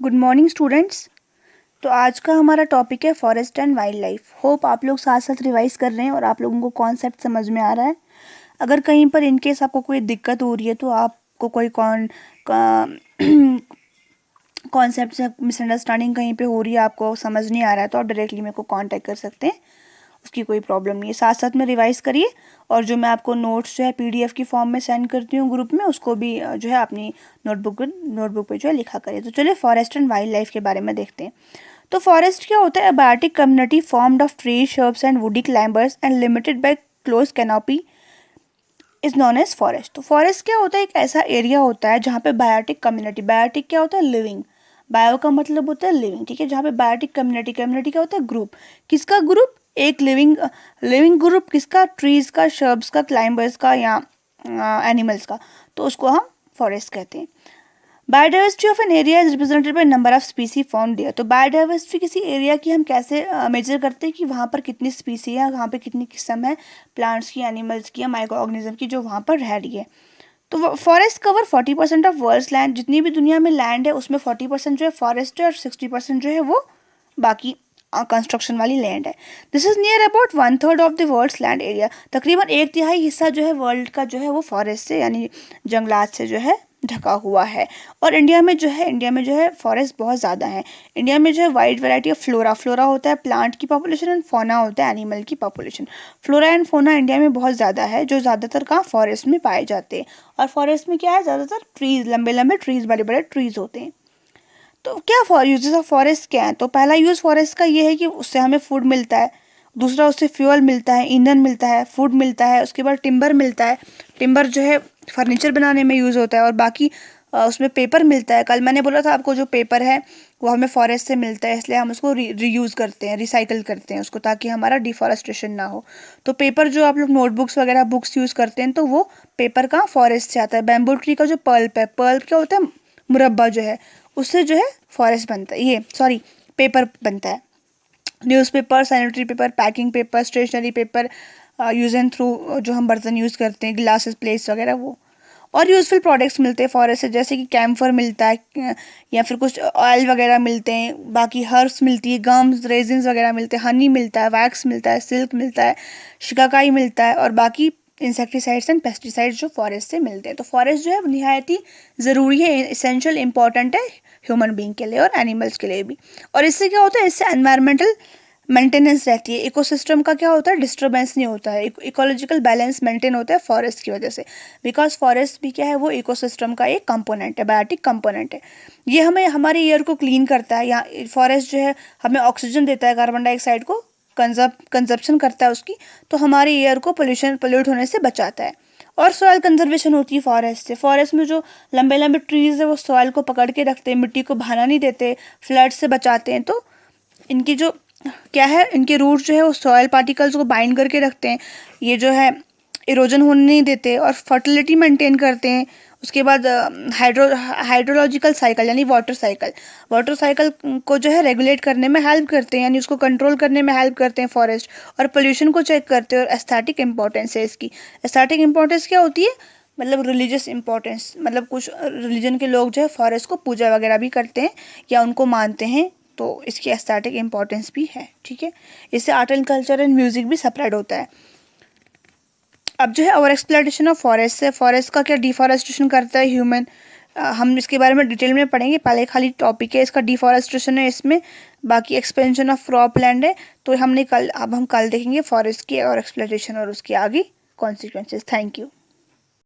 Good morning students. तो आज का हमारा टॉपिक है forest and wild life. Hope आप लोग साथ साथ रिवाइज कर रहे हैं और आप लोगों को कॉन्सेप्ट समझ में आ रहा है। अगर कहीं पर इनकेस आपको कोई दिक्कत हो रही है तो आपको कोई कॉन्सेप्ट से मिसअंडरस्टैंडिंग कहीं पे हो रही है, आपको समझ नहीं आ रहा है, तो आप डायरेक्टली मेरे को कांटेक्ट कर सकते हैं। उसकी कोई प्रॉब्लम नहीं है। साथ साथ में रिवाइज करिए और जो मैं आपको नोट्स जो है पीडीएफ की फॉर्म में सेंड करती हूँ ग्रुप में, उसको भी जो है अपनी नोटबुक पे जो है लिखा करिए। तो चलिए फॉरेस्ट एंड वाइल्ड लाइफ के बारे में देखते हैं। तो फॉरेस्ट क्या होता है? Abiotic community formed of tree, shrubs and woody climbers and limited by close canopy is known as forest. तो फॉरेस्ट क्या होता है? एक ऐसा एरिया होता है जहाँ पे बायोटिक कम्युनिटी, बायोटिक क्या होता है? लिविंग, बायो का मतलब होता है लिविंग, ठीक है। जहाँ पे बायोटिक कम्युनिटी, कम्युनिटी क्या होता है? ग्रुप। किसका ग्रुप? एक लिविंग ग्रुप। किसका? ट्रीज का, शर्ब्स का, क्लाइंबर्स का या एनिमल्स का। तो उसको हम फॉरेस्ट कहते हैं। Biodiversity of an area is represented by number of species found there. तो बायोडाइवर्सिटी किसी एरिया की हम कैसे मेजर करते हैं कि वहाँ पर कितनी स्पीसी है, वहाँ पर कितनी किस्म है प्लांट्स की, एनिमल्स की या माइक्रो ऑर्गेनिज्म की जो वहाँ पर रह रही है। तो forest cover 40% of world's land. जितनी भी दुनिया में लैंड है उसमें 40% जो है फॉरेस्ट है और 60% जो है वो बाकी कंस्ट्रक्शन वाली लैंड है। This is near about 1/3 of the world's land area. तकरीबन 1/3 हिस्सा जो है वर्ल्ड का जो है वो फॉरेस्ट से यानी जंगलात से जो है ढका हुआ है। और इंडिया में जो है फॉरेस्ट बहुत ज़्यादा है। इंडिया में जो है वाइड वैरायटी ऑफ फ्लोरा होता है प्लांट की पॉपुलेशन, एंड फोना होता है एनिमल की population. Flora and fauna India में बहुत ज़्यादा है, जो ज़्यादातर कहाँ? फॉरेस्ट में पाए जाते हैं। और फॉरेस्ट में क्या है? ज़्यादातर ट्रीज, लंबे लंबे ट्रीज, बड़े बड़े ट्रीज होते हैं। तो क्या यूजेस ऑफ फॉरेस्ट क्या है? तो पहला यूज़ फॉरेस्ट का ये है कि उससे हमें फूड मिलता है। दूसरा, उससे फ्यूल मिलता है, ईंधन मिलता है, फूड मिलता है। उसके बाद टिम्बर मिलता है। टिम्बर जो है फर्नीचर बनाने में यूज़ होता है। और बाकी उसमें पेपर मिलता है। कल मैंने बोला था आपको, जो पेपर है वो हमें फॉरेस्ट से मिलता है, इसलिए हम उसको रीयूज़ करते हैं, रिसाइकल करते हैं उसको, ताकि हमारा डिफॉरेस्टेशन ना हो। तो पेपर जो आप लोग नोटबुक्स वगैरह बुक्स यूज़ करते हैं, तो वो पेपर का फॉरेस्ट से आता है। बैम्बू ट्री का जो पल्प है, पल्प क्या होता है? मुरब्बा जो है, उससे जो है फॉरेस्ट बनता है, पेपर बनता है। Newspaper, sanitary paper, packing paper, stationery paper, use and throw जो हम बर्तन यूज़ करते हैं, ग्लासेस, प्लेट्स वगैरह, वो। और यूज़फुल प्रोडक्ट्स मिलते हैं फॉरेस्ट से, जैसे कि कैम्फर मिलता है या फिर कुछ ऑयल वगैरह मिलते हैं, बाकी हर्ब्स मिलती है, गम्स, रेजिन्स वगैरह मिलते हैं, हनी मिलता है, वैक्स मिलता है, सिल्क मिलता है, शिकाकाई मिलता है, और बाकी इंसेक्टिसाइड्स एंड पेस्टिसाइड्स जो फॉरेस्ट से मिलते हैं। तो फॉरेस्ट जो है निहायत ही ज़रूरी है, इसेंशियल इंपॉर्टेंट है ह्यूमन बींग के लिए और एनिमल्स के लिए भी। और इससे क्या होता है? इससे एनवायरमेंटल मेंटेनेंस रहती है। इकोसिस्टम का क्या होता है? डिस्टर्बेंस नहीं होता है। इकोलॉजिकल बैलेंस मेंटेन होता है फॉरेस्ट की वजह से। बिकॉज फॉरेस्ट भी क्या है? वो इकोसिस्टम का एक कंपोनेंट है, बायोटिक कंपोनेंट है। ये हमें हमारे एयर को क्लीन करता है। यहाँ फॉरेस्ट जो है हमें ऑक्सीजन देता है, कार्बन डाइऑक्साइड को कंजप्शन करता है उसकी, तो हमारे एयर को पोल्यूट होने से बचाता है। और सॉइल कंजर्वेशन होती है फॉरेस्ट से। फॉरेस्ट में जो लंबे लंबे ट्रीज है वो सॉइल को पकड़ के रखते हैं, मिट्टी को बहाना नहीं देते, फ्लड से बचाते हैं। तो इनकी जो क्या है, इनके रूट जो है वो सॉइल पार्टिकल्स को बाइंड करके रखते हैं। ये जो है इरोजन होने नहीं देते और फर्टिलिटी मेंटेन करते हैं। उसके बाद हाइड्रोलॉजिकल साइकिल यानी वाटर साइकिल को जो है रेगुलेट करने में हेल्प करते हैं, यानी उसको कंट्रोल करने में हेल्प करते हैं फॉरेस्ट। और पोल्यूशन को चेक करते हैं। और एस्थेटिक इंपॉर्टेंस है इसकी। एस्थेटिक इंपॉर्टेंस क्या होती है? मतलब रिलीजियस इंपॉर्टेंस, मतलब कुछ रिलीजन के लोग जो है फॉरेस्ट को पूजा वगैरह भी करते हैं या उनको मानते हैं, तो इसकी एस्थेटिक इंपॉर्टेंस भी है, ठीक है। इससे art and culture and music भी सेपरेट होता है। अब जो है ओवर एक्सप्लॉयटेशन ऑफ फॉरेस्ट है। फॉरेस्ट का क्या डिफॉरेस्टेशन करता है ह्यूमन, हम इसके बारे में डिटेल में पढ़ेंगे। पहले खाली टॉपिक है इसका डिफॉरेस्टेशन है इसमें, बाकी एक्सपेंशन ऑफ क्रॉप लैंड है। तो हम कल देखेंगे फॉरेस्ट की और एक्सप्लॉयटेशन और उसके आगे कॉन्सिक्वेंसेस। Thank you.